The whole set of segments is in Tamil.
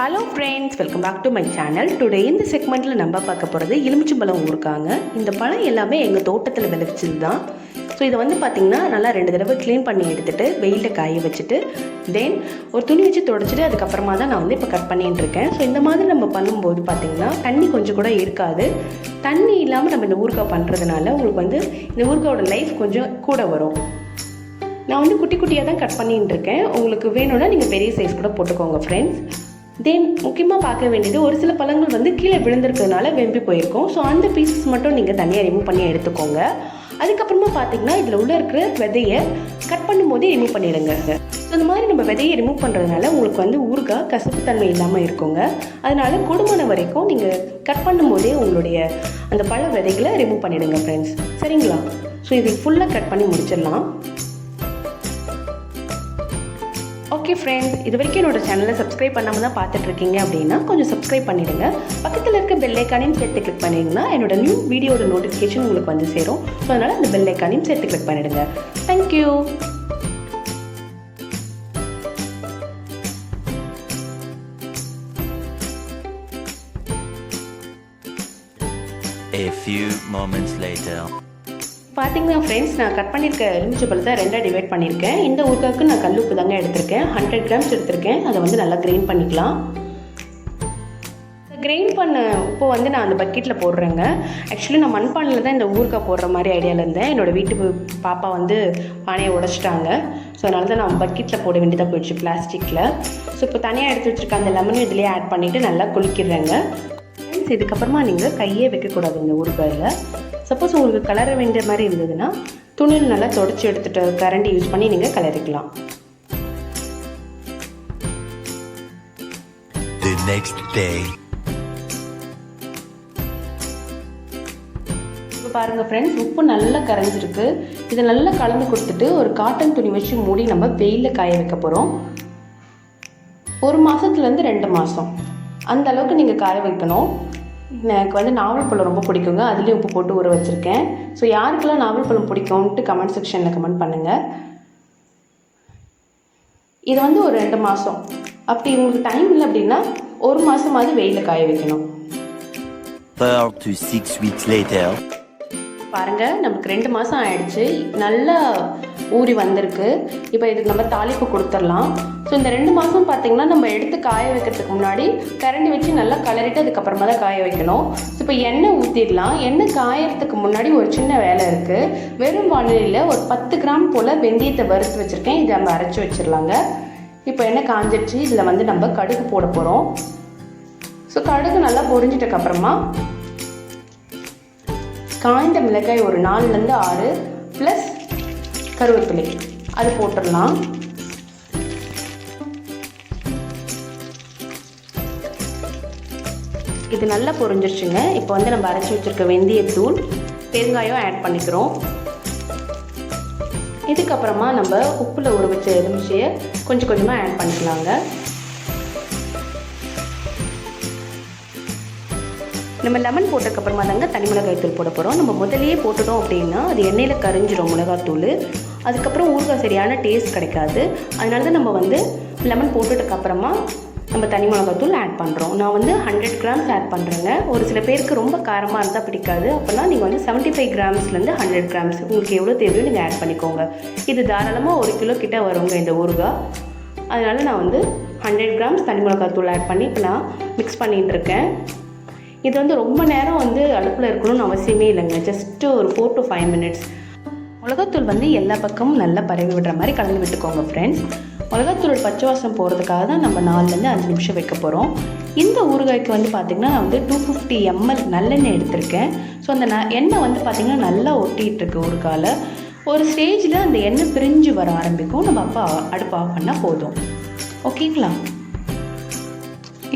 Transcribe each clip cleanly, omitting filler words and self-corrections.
Hello friends, welcome back to my channel. Today இந்த செக்மெண்ட்டில் நம்ம பார்க்க போகிறது எலுமிச்சம்பழம் ஊறுகாங்க. இந்த பழம் எல்லாமே எங்கள் தோட்டத்தில் விளைவிச்சது தான். ஸோ இதை வந்து பார்த்திங்கன்னா நல்லா 2 தடவை க்ளீன் பண்ணி எடுத்துகிட்டு வெயிலில் காய வச்சுட்டு தென் ஒரு துணி வச்சு துடைச்சிட்டு அதுக்கப்புறமா தான் நான் வந்து இப்போ கட் பண்ணிகிட்டு இருக்கேன். ஸோ இந்த மாதிரி நம்ம பண்ணும்போது பார்த்திங்கன்னா தண்ணி கொஞ்சம் கூட இருக்காது. தண்ணி இல்லாமல் நம்ம இந்த ஊறுகாய் பண்ணுறதுனால உங்களுக்கு வந்து இந்த ஊறுகாயோட லைஃப் கொஞ்சம் கூட வரும். நான் வந்து குட்டி குட்டியாக தான் கட் பண்ணிகிட்டு இருக்கேன். உங்களுக்கு வேணும்னா நீங்கள் பெரிய சைஸ் கூட போட்டுக்கோங்க ஃப்ரெண்ட்ஸ். தென் முக்கியமாக பார்க்க வேண்டியது, ஒரு சில பழங்கள் வந்து கீழே விழுந்திருக்கிறதுனால வெம்பி போயிருக்கும். ஸோ அந்த பீசஸ் மட்டும் நீங்கள் தனியாக ரிமூவ் பண்ணி எடுத்துக்கோங்க. அதுக்கப்புறமா பார்த்தீங்கன்னா இதில் உள்ள இருக்கிற விதையை கட் பண்ணும்போதே ரிமூவ் பண்ணிடுங்க. ஸோ இந்த மாதிரி நம்ம விதையை ரிமூவ் பண்ணுறதுனால உங்களுக்கு வந்து ஊறுகாய் கசப்புத்தன்மை இல்லாமல் இருக்குங்க. அதனால கூடுமான வரைக்கும் நீங்கள் கட் பண்ணும்போதே உங்களுடைய அந்த பழ விதைகளை ரிமூவ் பண்ணிவிடுங்க ஃப்ரெண்ட்ஸ். சரிங்களா? ஸோ இதை ஃபுல்லாக கட் பண்ணி முடிச்சிடலாம். ஓகே ஃப்ரெண்ட்ஸ், இது வரைக்கும் என்னோட சேனலை சப்ஸ்கிரைப் பண்ணாமல் தான் பார்த்துட்ருக்கீங்க அப்படின்னா கொஞ்சம் சப்ஸ்கிரைப் பண்ணிவிடுங்க. பக்கத்தில் இருக்க பெல் ஐக்கானையும் சேர்த்து கிளிக் பண்ணிங்கன்னா என்னோட நியூ வீடியோட நோட்டிஃபிகேஷன் உங்களுக்கு வந்து சேரும். ஸோ அதனால் அந்த பெல் ஐக்கானையும் சேர்த்து கிளிக் பண்ணிவிடுங்க. Thank you. A few moments later. பார்த்தீங்கன்னா ஃப்ரெண்ட்ஸ், நான் கட் பண்ணியிருக்க எலுமிச்சம்பழத்தை 2ஆக டிவைட் பண்ணியிருக்கேன். இந்த ஊறுகாய்க்கு நான் கல் உப்பு தாங்க எடுத்திருக்கேன். 100 கிராம்ஸ் எடுத்திருக்கேன். அதை வந்து நல்லா கிரைண்ட் பண்ணிக்கலாம். கிரைண்ட் பண்ண உப்பு வந்து நான் அந்த பக்கெட்டில் போடுறேங்க. ஆக்சுவலி நான் மண்பானையில் தான் இந்த ஊறுகாய் போடுற மாதிரி ஐடியாவில் இருந்தேன். என்னோடய வீட்டு பாப்பா வந்து பானையை உடைச்சிட்டாங்க. ஸோ அதனால தான் நான் பக்கெட்டில் போட வேண்டியதாக போயிடுச்சு பிளாஸ்டிக்கில். ஸோ இப்போ தனியாக எடுத்து வச்சுருக்க அந்த லெமனும் இதிலே ஆட் பண்ணிவிட்டு நல்லா குளிக்கிறேங்க. ஃப்ரெண்ட்ஸ், இதுக்கப்புறமா நீங்கள் கையே வைக்கக்கூடாது இந்த ஊறுகாயில். சப்போஸ் உங்களுக்கு கலர வேண்டிய மாதிரி இருந்ததுன்னா துணியில் நல்லா தொடச்சி எடுத்துகிட்டு கரண்டி யூஸ் பண்ணி நீங்கள் கலரிக்கலாம். The next day. இப்போ பாருங்கள் ஃப்ரெண்ட்ஸ், உப்பு நல்லா கரைஞ்சிருக்கு. இதை நல்லா கலந்து கொடுத்துட்டு ஒரு காட்டன் துணி வச்சு மூடி நம்ம வெயிலில் காய வைக்க போகிறோம். 1 மாதத்துலேருந்து 2 மாதம் அந்த அளவுக்கு நீங்கள் காய வைக்கணும். எனக்கு வந்து நாவல் பழம் ரொம்ப பிடிக்குங்க. அதுலேயும் உப்பு போட்டு ஊற வச்சுருக்கேன். ஸோ யாருக்கெல்லாம் நாவல் பழம் பிடிக்கும்ன்ட்டு கமெண்ட் செக்ஷனில் கமெண்ட் பண்ணுங்கள். இது வந்து ஒரு 2 மாதம். அப்படி உங்களுக்கு டைம் இல்லை அப்படின்னா 1 மாதமாவது வெயிலில் காய வைக்கணும். 4 to 6 weeks later. பாருங்கள், நமக்கு 2 மாதம் ஆயிடுச்சு. நல்லா ஊறி வந்திருக்கு. இப்போ இதுக்கு நம்ம தாளிப்பு கொடுத்துடலாம். ஸோ இந்த 2 மாதம் பார்த்திங்கன்னா நம்ம எடுத்து காய வைக்கிறதுக்கு முன்னாடி கரண்டி வச்சு நல்லா கலரிட்டு அதுக்கப்புறமா தான் காய வைக்கணும். ஸோ இப்போ எண்ணெய் ஊற்றிடலாம். எண்ணெய் காயறதுக்கு முன்னாடி ஒரு சின்ன வேலை இருக்குது. வெறும் வானிலையில் ஒரு 10 கிராம் போல் வெந்தயத்தை வறுத்து வச்சுருக்கேன். இதை நம்ம அரைச்சி வச்சிடலாங்க. இப்போ எண்ணெய் காஞ்சிடுச்சு. இதில் வந்து நம்ம கடுகு போட போகிறோம். ஸோ கடுகு நல்லா பொரிஞ்சிட்டக்கப்புறமா காய்ந்த மிளகாய் ஒரு 4லேருந்து 6 ப்ளஸ் கருவேப்பிலை அது போட்டுடலாம். இது நல்லா பொரிஞ்சிருச்சுங்க. இப்போ வந்து நம்ம அரைச்சி வச்சுருக்க வெந்தயத்தூள், பெருங்காயம் ஆட் பண்ணிக்கிறோம். இதுக்கப்புறமா நம்ம உப்பில் ஊற வச்ச எலுமிச்சையை கொஞ்சம் கொஞ்சமாக ஆட் பண்ணிக்கலாங்க. நம்ம லெமன் போட்டதுக்கப்புறமா தாங்க தனி மிளகாய்த்தூள் போட போகிறோம். நம்ம முதலையே போட்டுட்டோம் அப்படின்னா அது எண்ணெயில் கரிஞ்சிரும் மிளகாத்தூள். அதுக்கப்புறம் ஊறுகாய் சரியான டேஸ்ட் கிடைக்காது. அதனால தான் நம்ம வந்து லெமன் போட்டுட்டதுக்கப்புறமா நம்ம தனி மிளகாத்தூள் ஆட் பண்ணுறோம். நான் வந்து 100 கிராம்ஸ் ஆட் பண்ணுறேங்க. ஒரு சில பேருக்கு ரொம்ப காரமாக இருந்தால் பிடிக்காது. அப்போனா நீங்கள் வந்து 75 கிராம்ஸ்லேருந்து 100 கிராம்ஸ் உங்களுக்கு எவ்வளோ தேவையோ நீங்கள் ஆட் பண்ணிக்கோங்க. இது தாராளமாக 1 கிலோ கிட்ட வருங்க இந்த ஊறுகாய். அதனால் நான் வந்து 100 கிராம்ஸ் தனி மிளகாத்தூள் ஆட் பண்ணி இப்போ நான் மிக்ஸ் பண்ணிகிட்டு இருக்கேன். இது வந்து ரொம்ப நேரம் வந்து அடுப்பில் இருக்கணும்னு அவசியமே இல்லைங்க. ஜஸ்ட்டு ஒரு 4 to 5 மினிட்ஸ். மிளகாத்தூள் வந்து எல்லா பக்கமும் நல்லா பரவி விடுற மாதிரி கலந்து விட்டுக்கோங்க ஃப்ரெண்ட்ஸ். மிளகாத்தூள் பச்சை வாசம் போகிறதுக்காக தான் நம்ம 4லேருந்து 5 நிமிஷம் வைக்க போகிறோம். இந்த ஊறுகாய்க்கு வந்து பார்த்திங்கன்னா நான் வந்து 250 ml நல்லெண்ணெய் எடுத்திருக்கேன். ஸோ அந்த எண்ணெய் வந்து பார்த்திங்கன்னா நல்லா ஒட்டிகிட்டு இருக்கு ஊறுகாயில். ஒரு ஸ்டேஜில் அந்த எண்ணெய் பிரிஞ்சு வர ஆரம்பிக்கும். நம்ம அப்போ அடுப்பு ஆஃப் பண்ணால் போதும். ஓகேங்களா?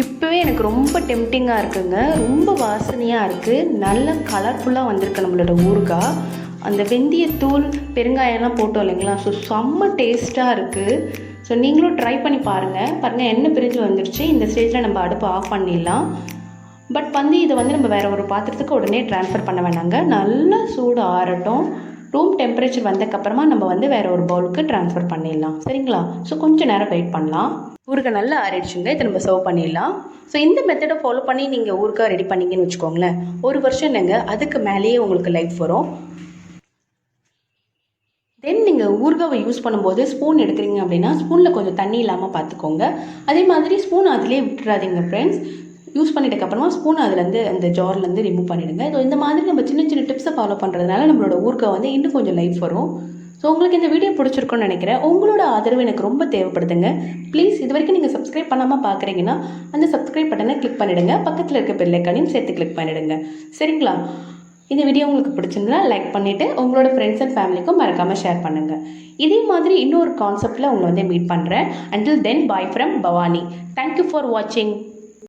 இப்போவே எனக்கு ரொம்ப டெம்டிங்காக இருக்குங்க. ரொம்ப வாசனையாக இருக்குது. நல்ல கலர்ஃபுல்லாக வந்திருக்கு நம்மளோட ஊறுகாய். அந்த வெந்தயத்தூள் பெருங்காயம்லாம் போட்டோம் இல்லைங்களா? ஸோ செம்ம டேஸ்ட்டாக இருக்குது. ஸோ நீங்களும் ட்ரை பண்ணி பாருங்கள். எண்ணெய் பிரிஞ்சு வந்துடுச்சு. இந்த ஸ்டேஜில் நம்ம அடுப்பு ஆஃப் பண்ணிடலாம். பட் வந்து இதை வந்து நம்ம வேறு ஒரு பாத்திரத்துக்கு உடனே ட்ரான்ஸ்ஃபர் பண்ண வேண்டாங்க. நல்லா சூடு ஆறட்டும். ரூம் டெம்பரேச்சர் வந்ததுக்கப்புறமா நம்ம வந்து வேறு ஒரு பவுலுக்கு ட்ரான்ஸ்ஃபர் பண்ணிடலாம். சரிங்களா? ஸோ கொஞ்சம் நேரம் வெயிட் பண்ணலாம். ஊறுகாய் நல்லா ஆறிடுச்சுங்க. இதை நம்ம சர்வ் பண்ணிடலாம். ஸோ இந்த மெத்தடை ஃபாலோ பண்ணி நீங்கள் ஊறுகாய் ரெடி பண்ணிங்கன்னு வச்சுக்கோங்களேன், 1 வருஷம் இல்லைங்க, அதுக்கு மேலேயே உங்களுக்கு லைஃப் வரும். தென் நீங்கள் ஊறுகாவை யூஸ் பண்ணும்போது ஸ்பூன் எடுக்கிறீங்க அப்படின்னா ஸ்பூனில் கொஞ்சம் தண்ணி இல்லாமல் பார்த்துக்கோங்க. அதே மாதிரி ஸ்பூன் அதிலே விட்டுறாதீங்க ஃப்ரெண்ட்ஸ். யூஸ் பண்ணிட்டதுக்கப்புறமா ஸ்பூன் அதுலேருந்து அந்த ஜார்லேருந்து ரிமூவ் பண்ணிவிடுங்க. ஸோ இந்த மாதிரி நம்ம சின்ன சின்ன டிப்ஸை ஃபாலோ பண்ணுறதுனால நம்மளோட ஊறுகாய் வந்து இன்னும் கொஞ்சம் லைஃப் வரும். ஸோ உங்களுக்கு இந்த வீடியோ பிடிச்சிருக்குன்னு நினைக்கிறேன். உங்களோட ஆதரவு எனக்கு ரொம்ப தேவைப்படுதுங்க. ப்ளீஸ் இது வரைக்கும் நீங்கள் சப்ஸ்கிரைப் பண்ணாமல் பார்க்குறீங்கன்னா அந்த சப்ஸ்கிரைப் பட்டனை கிளிக் பண்ணிவிடுங்க. பக்கத்தில் இருக்க பெல் ஐக்கானையும் சேர்த்து கிளிக் பண்ணிவிடுங்க. சரிங்களா? இந்த வீடியோ உங்களுக்கு பிடிச்சிருந்தா லைக் பண்ணிவிட்டு உங்களோட ஃப்ரெண்ட்ஸ் அண்ட் ஃபேமிலிக்கும் மறக்காமல் ஷேர் பண்ணுங்கள். இதே மாதிரி இன்னொரு கான்செப்டில் உங்களை வந்து மீட் பண்ணுறேன். Until then, bye from Bhavani. Thank you for watching.